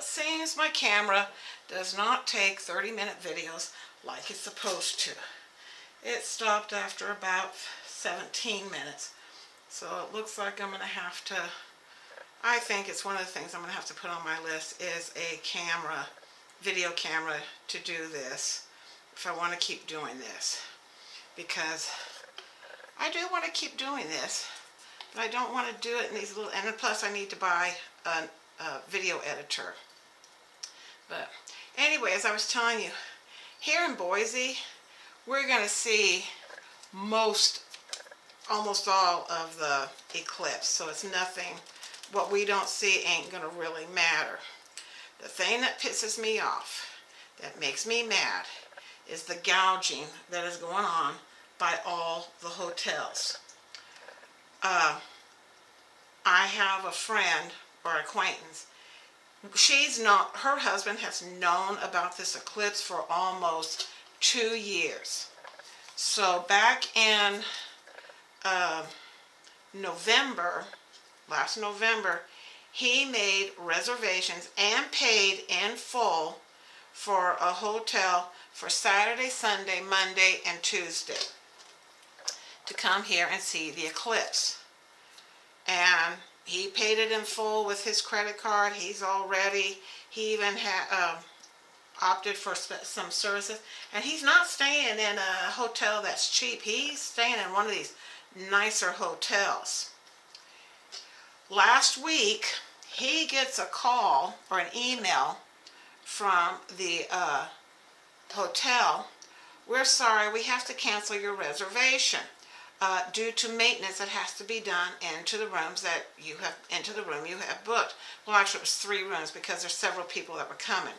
seems my camera does not take 30-minute videos like it's supposed to. It stopped after about 17 minutes. So it looks like I'm going to have to, I think it's one of the things I'm going to have to put on my list is a camera, video camera to do this if I want to keep doing this. Because I do want to keep doing this, but I don't want to do it in these little, and plus I need to buy a video editor. But anyway, as I was telling you, here in Boise, we're going to see almost all of the eclipse. So it's nothing, what we don't see ain't going to really matter. The thing that pisses me off, that makes me mad, is the gouging that is going on by all the hotels. I have a friend or acquaintance. Her husband has known about this eclipse for almost 2 years. So back in last November, he made reservations and paid in full for a hotel for Saturday, Sunday, Monday, and Tuesday to come here and see the eclipse. And he paid it in full with his credit card. He even had opted for some services. And he's not staying in a hotel that's cheap. He's staying in one of these nicer hotels. Last week, he gets a call or an email from the hotel. We're sorry, we have to cancel your reservation due to maintenance that has to be done into the room you have booked. Well, actually, it was 3 rooms because there's several people that were coming.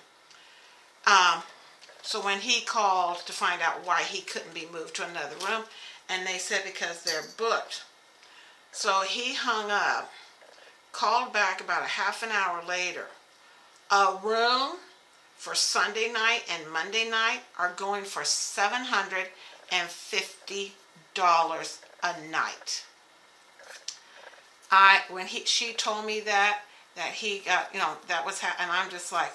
So when he called to find out why he couldn't be moved to another room, and they said because they're booked. So he hung up, called back about a half an hour later. A room for Sunday night and Monday night are going for $750 a night. When she told me that he got, that was, and I'm just like,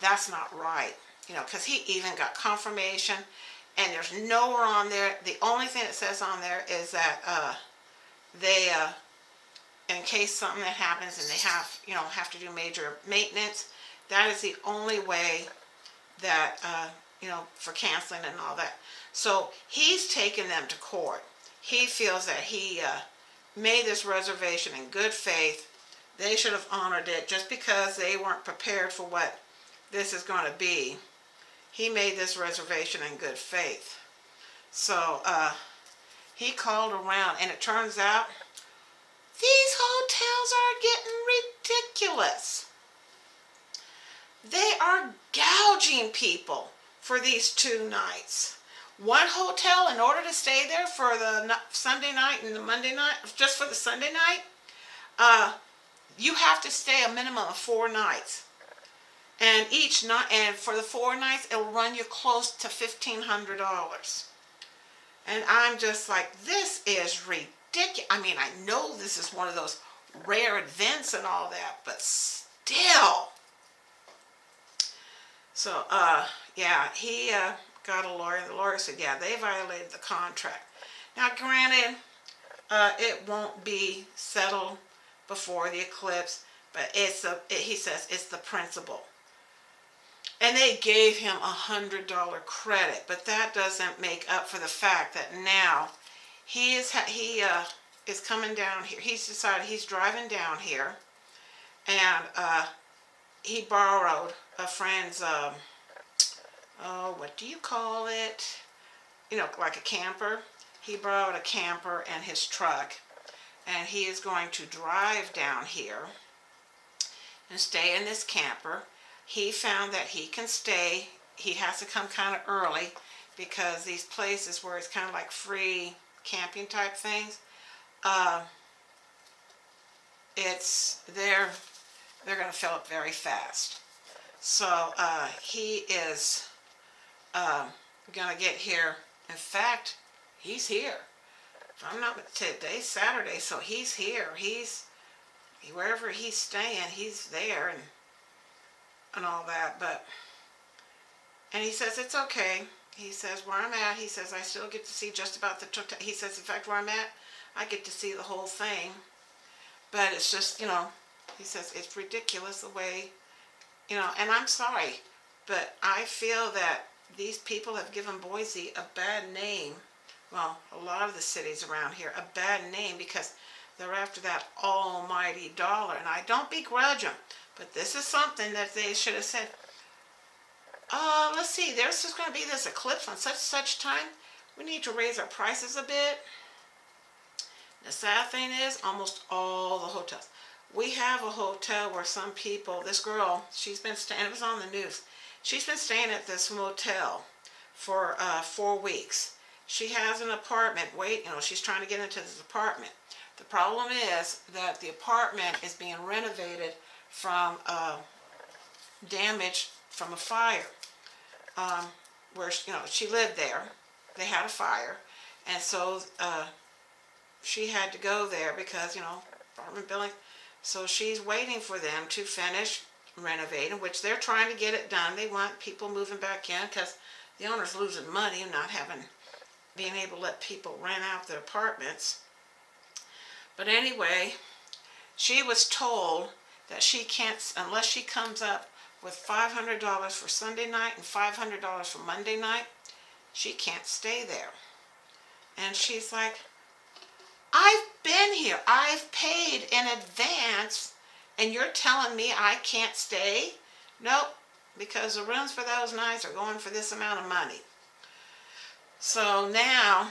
that's not right, because he even got confirmation, and there's nowhere on there. The only thing it says on there is that they, in case something that happens and they have to do major maintenance, that is the only way that, for canceling and all that. So he's taken them to court. He feels that he made this reservation in good faith. They should have honored it just because they weren't prepared for what this is going to be. He made this reservation in good faith. So he called around, and it turns out these hotels are getting ridiculous. They are gouging people for these 2 nights. One hotel, in order to stay there for the Sunday night and the Monday night, just for the Sunday night, you have to stay a minimum of 4 nights. And each night, and for the 4 nights, it will run you close to $1,500. And I'm just like, this is ridiculous. I mean, I know this is one of those rare events and all that, but still. So, yeah, he got a lawyer. The lawyer said, yeah, they violated the contract. Now, granted, it won't be settled before the eclipse, but he says it's the principle. And they gave him $100 credit, but that doesn't make up for the fact that now he is coming down here. He's decided he's driving down here, and he borrowed a friend's, what do you call it? Like a camper. He borrowed a camper and his truck, and he is going to drive down here and stay in this camper. He found that he can stay. He has to come kind of early because these places where it's kind of like free camping type things, they're going to fill up very fast. So he is going to get here. In fact, he's here. If I'm not, today's Saturday, so he's here. Wherever he's staying, he's there. And and all that, but, and he says, it's okay. He says, where I'm at, he says, I still get to see just about the total. He says, in fact, where I'm at, I get to see the whole thing. But it's just, he says, it's ridiculous the way, and I'm sorry, but I feel that these people have given Boise a bad name. Well, a lot of the cities around here, a bad name because they're after that almighty dollar. And I don't begrudge them, but this is something that they should have said, let's see, there's just going to be this eclipse on such time. We need to raise our prices a bit. The sad thing is, almost all the hotels. We have a hotel where some people, this girl, she's been staying, it was on the news, she's been staying at this motel for 4 weeks. She has an apartment, she's trying to get into this apartment. The problem is that the apartment is being renovated from damage from a fire. Where, she lived there. They had a fire. And so she had to go there because, apartment building. So she's waiting for them to finish renovating, which they're trying to get it done. They want people moving back in because the owner's losing money and not being able to let people rent out their apartments. But anyway, she was told that she can't, unless she comes up with $500 for Sunday night and $500 for Monday night, she can't stay there. And she's like, I've been here. I've paid in advance, and you're telling me I can't stay? Nope, because the rooms for those nights are going for this amount of money. So now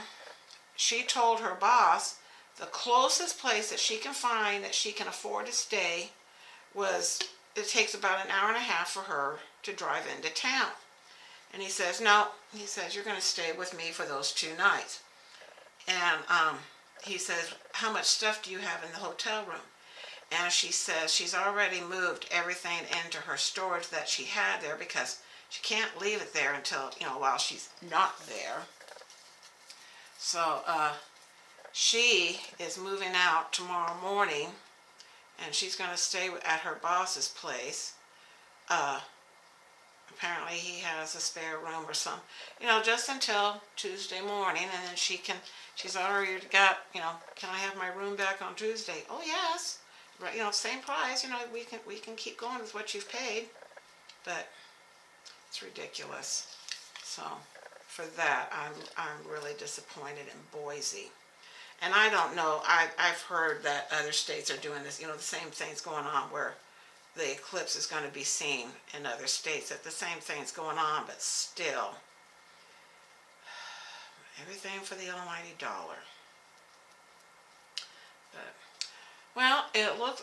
she told her boss the closest place that she can find that she can afford to stay it takes about an hour and a half for her to drive into town. And he says, no, he says, you're going to stay with me for those 2 nights. And he says, how much stuff do you have in the hotel room? And she says she's already moved everything into her storage that she had there because she can't leave it there until, while she's not there. So she is moving out tomorrow morning, and she's going to stay at her boss's place. Apparently he has a spare room or something, just until Tuesday morning, and then she's already got, can I have my room back on Tuesday? Oh yes, right, same price, we can keep going with what you've paid, but it's ridiculous. So for that, I'm really disappointed in Boise. And I don't know, I've heard that other states are doing this, the same thing's going on where the eclipse is going to be seen in other states, that the same thing's going on, but still, everything for the almighty dollar. But, well,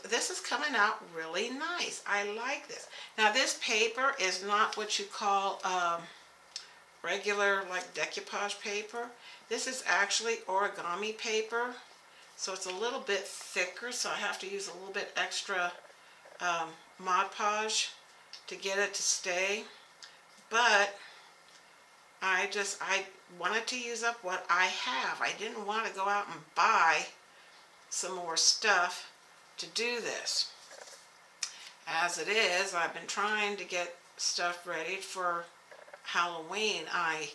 this is coming out really nice. I like this. Now, this paper is not what you call regular, like, decoupage paper. This is actually origami paper, so it's a little bit thicker, so I have to use a little bit extra Mod Podge to get it to stay. But I wanted to use up what I have. I didn't want to go out and buy some more stuff to do this. As it is, I've been trying to get stuff ready for Halloween. I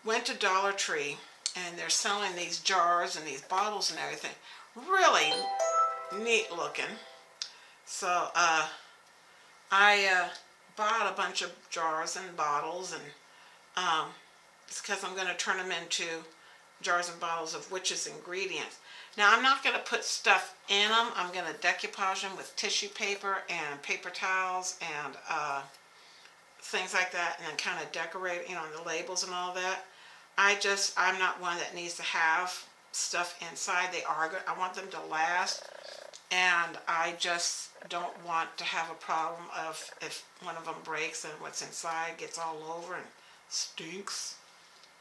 went to Dollar Tree, and they're selling these jars and these bottles and everything. Really neat looking. So I bought a bunch of jars and bottles, and it's because I'm going to turn them into jars and bottles of witches' ingredients. Now, I'm not going to put stuff in them. I'm going to decoupage them with tissue paper and paper towels and things like that, and then kind of decorate, the labels and all that. I'm not one that needs to have stuff inside. I want them to last, and I just don't want to have a problem of if one of them breaks and what's inside gets all over and stinks.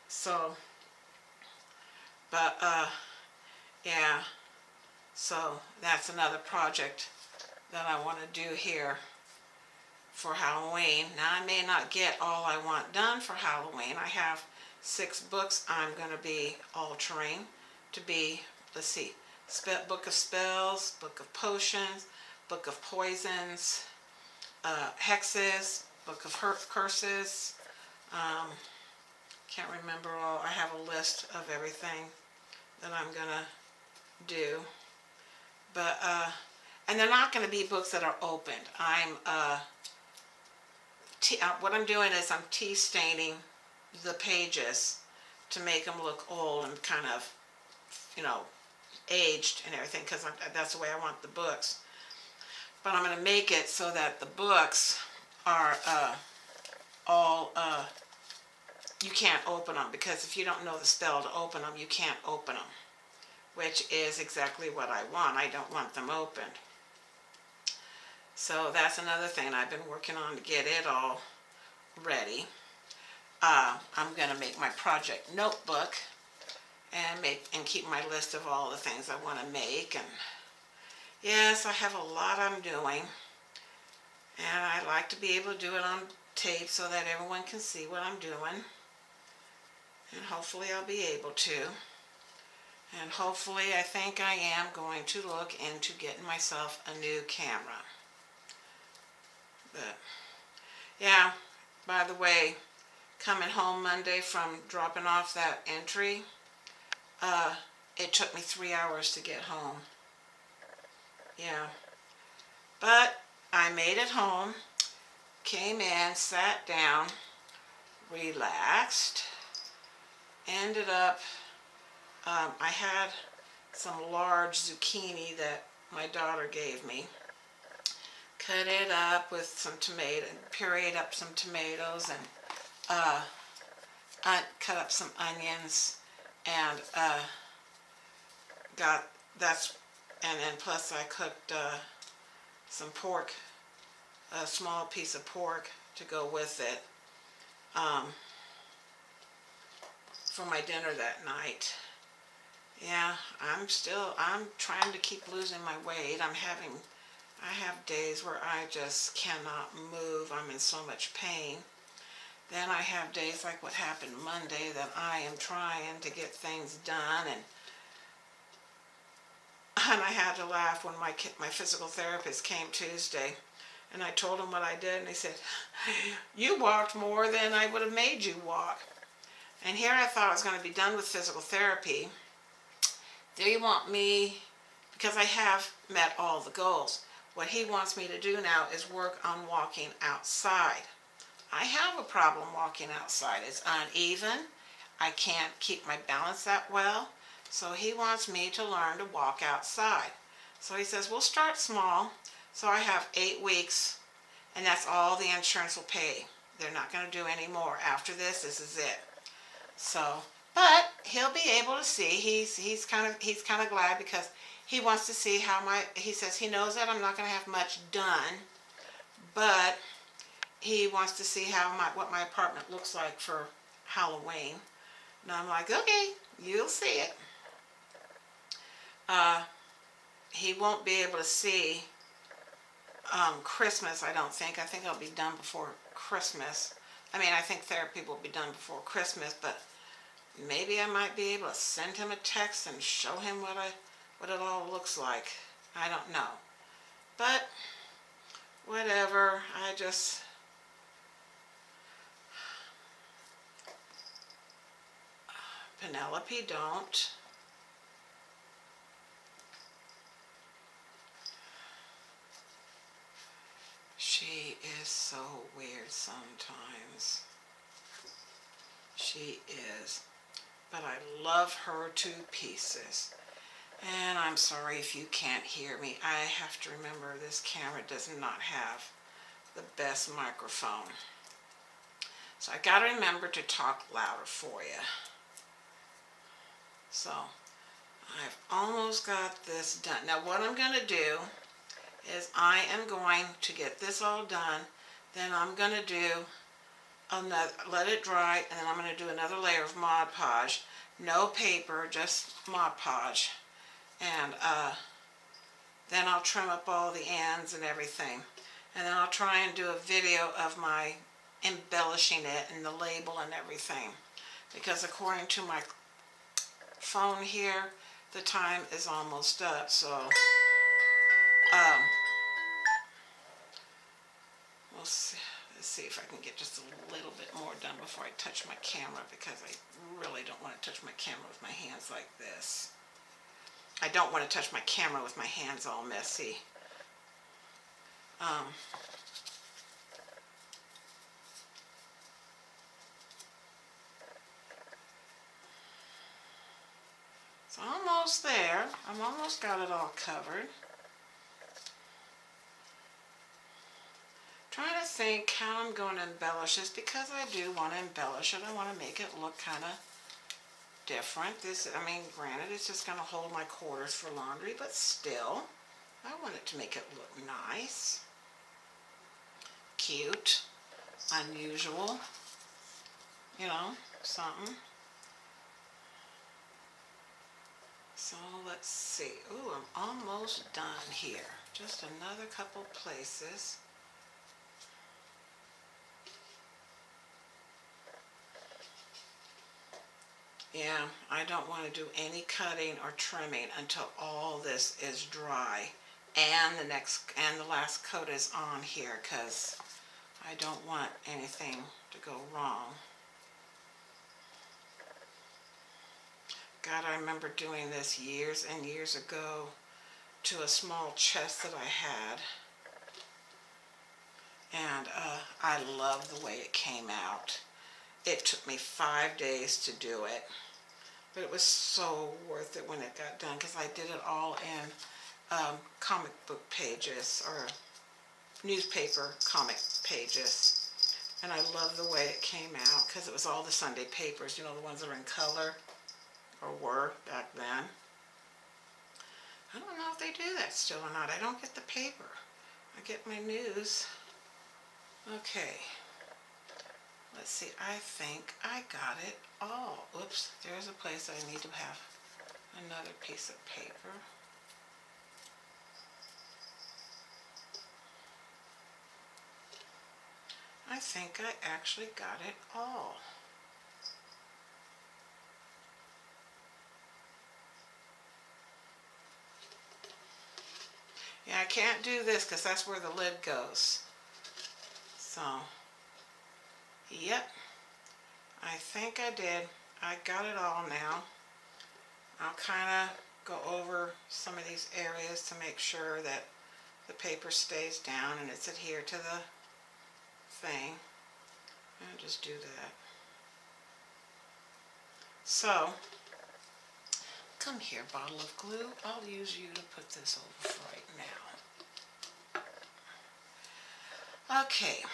So, but yeah, so that's another project that I want to do here for Halloween. Now, I may not get all I want done for Halloween. I have 6 books I'm going to be altering to be, let's see, Book of Spells, Book of Potions, Book of Poisons, hexes, book of curses. Can't remember all. I have a list of everything that I'm gonna do, but and they're not going to be books that are opened. What I'm doing is I'm tea staining the pages to make them look old and kind of, you know, aged and everything, because that's the way I want the books. But I'm going to make it so that the books are all, you can't open them, because if you don't know the spell to open them, you can't open them, which is exactly what I want. I don't want them opened. So that's another thing I've been working on to get it all ready. I'm going to make my project notebook and keep my list of all the things I want to make. And yes, I have a lot I'm doing, and I like to be able to do it on tape so that everyone can see what I'm doing, and hopefully I'll be able to. And hopefully, I think I am going to look into getting myself a new camera. But yeah, by the way, coming home Monday from dropping off that entry, it took me 3 hours to get home. Yeah, but I made it home, came in, sat down, relaxed, ended up, I had some large zucchini that my daughter gave me. Cut it up with some tomato, pureed up some tomatoes, and cut up some onions, and then plus I cooked some pork, a small piece of pork to go with it, for my dinner that night. Yeah, I'm trying to keep losing my weight. I have days where I just cannot move. I'm in so much pain. Then I have days like what happened Monday that I am trying to get things done, and I had to laugh when my physical therapist came Tuesday, and I told him what I did, and he said, "You walked more than I would have made you walk." And here I thought I was going to be done with physical therapy. They want me, because I have met all the goals, what he wants me to do now is work on walking outside. I have a problem walking outside. It's uneven. I can't keep my balance that well. So he wants me to learn to walk outside. So he says, we'll start small. So I have 8 weeks, and that's all the insurance will pay. They're not going to do any more. After this is it. So, but he'll be able to see. He's kind of glad, because he wants to see he says he knows that I'm not going to have much done, but he wants to see what my apartment looks like for Halloween. And I'm like, okay, you'll see it. He won't be able to see Christmas, I don't think. I think I'll be done before Christmas. I mean, I think therapy will be done before Christmas, but maybe I might be able to send him a text and show him what it all looks like. I don't know. But whatever, Penelope, don't. She is so weird sometimes. She is. But I love her to pieces. And I'm sorry if you can't hear me. I have to remember this camera does not have the best microphone. So I got to remember to talk louder for you. So I've almost got this done. Now what I'm going to do is I am going to get this all done. Then I'm going to do let it dry, and then I'm going to do another layer of Mod Podge. No paper, just Mod Podge. And then I'll trim up all the ends and everything. And then I'll try and do a video of my embellishing it and the label and everything. Because according to my phone here, the time is almost up. So see. Let's see if I can get just a little bit more done before I touch my camera, because I really don't want to touch my camera with my hands like this. I don't want to touch my camera with my hands all messy. It's almost there. I've almost got it all covered. Trying to think how I'm going to embellish this, because I do want to embellish it. I want to make it look kind of different. This, I mean, granted, it's just going to hold my quarters for laundry, but still, I want it to make it look nice, cute, unusual, you know, something. So let's see. Ooh, I'm almost done here. Just another couple places. Yeah, I don't want to do any cutting or trimming until all this is dry and the last coat is on here, because I don't want anything to go wrong. God, I remember doing this years and years ago to a small chest that I had, and I love the way it came out. It took me 5 days to do it, but it was so worth it when it got done, because I did it all in comic book pages, or newspaper comic pages, and I love the way it came out, because it was all the Sunday papers, you know, the ones that are in color, or were back then. I don't know if they do that still or not. I don't get the paper. I get my news. Okay. Let's see. I think I got it all. Oops. There's a place I need to have another piece of paper. I think I actually got it all. Yeah, I can't do this because that's where the lid goes. So, yep, I think I did. I got it all now. I'll kind of go over some of these areas to make sure that the paper stays down and it's adhered to the thing. I'll just do that. So, come here, bottle of glue. I'll use you to put this over for right now. Okay,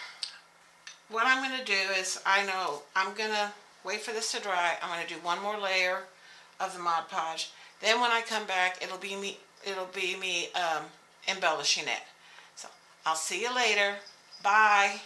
what I'm going to do is, I know I'm going to wait for this to dry. I'm going to do one more layer of the Mod Podge. Then when I come back, it'll be me embellishing it. So I'll see you later. Bye.